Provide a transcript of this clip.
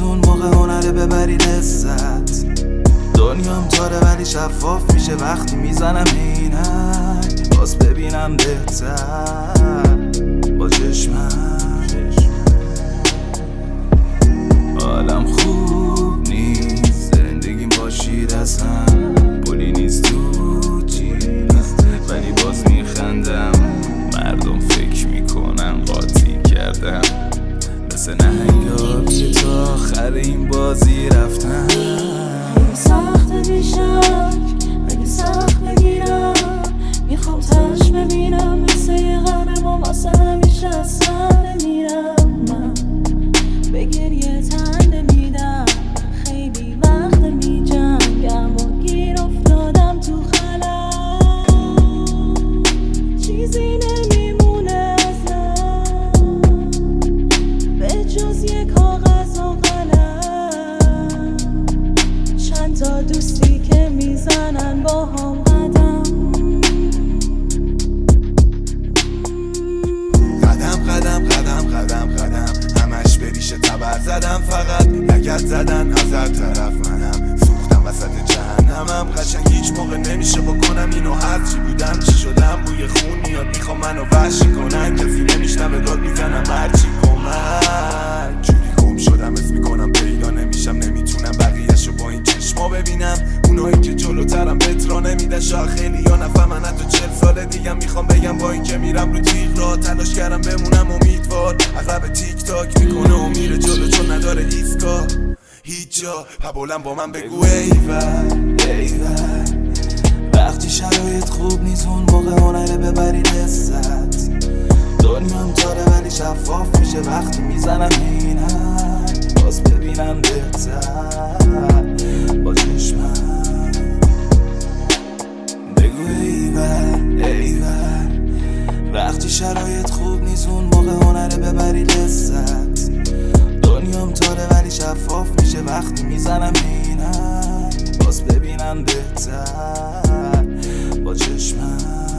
نیزون موقع هنره ببری لذت. دنیام تاره ولی شفاف میشه وقتی میزنم عینک، باز ببینم بهتر با چشمم. حالم خوب نیست، زندگیم با شیر اصلا پولی نیست تو جیبم، ولی باز میخندم. مردم فکر میکنن قاطی کردم، مثل نهنگا که تا آخر این بازی رفتم. سخت بیشک اگه سخت بگیرم، میخوام تش ببینم مثل یه غرم و واسه همیشه اصلا نمیرم. من به گریه تن نمیدم، خیلی وقت میجنگم و گیر افتادم تو خلا. چیزی نمیمونه ازم به جز یه کاغذ و قلم، چند تا دوستی که میزنن با هم قدم. قدم قدم قدم قدم همش بریشه تبر زدم، فقط لگت زدن از هر طرف. منم سوختم وسط جهنمم، قشنگ هیچ موقع نمیشه بکنم اینو. هرچی بودم چی شدم، بوی خون میاد میخوام منو وحشی کنن. کسی نمیشنوه داد میزنم هرچی کمک. جوری گم شدم اسم میکنم پیدا نمیشم، نمیتونم بقیهشو با این چشما ببینم. اونایی که جلوترم بهت را نمیدن، شاید خیلی یا نفهمن. حتی 40 سال دیگم میخوام بگم با این که میرم رو تیغ را تلاش کردم بمونم امیدوار. اغلب تیک تاک میکنه و میره جلو چون نداره ایستگاه هیچ جا. پبولم با من بگو ایول ایول، وقتی شرایط خوب نیست اون موقع هنره ببری لذت. دنیام تاره ولی شفاف میشه وقتی میزنم عینک، باز ببینم بهتر با چشمم. بگو ایول ایول، وقتی شرایط خوب نیست اون موقع هنره ببری لذت. دنیام تاره ولی شفاف میشه وقتی میزنم عینک، باز ببینم بهتر با چشمم.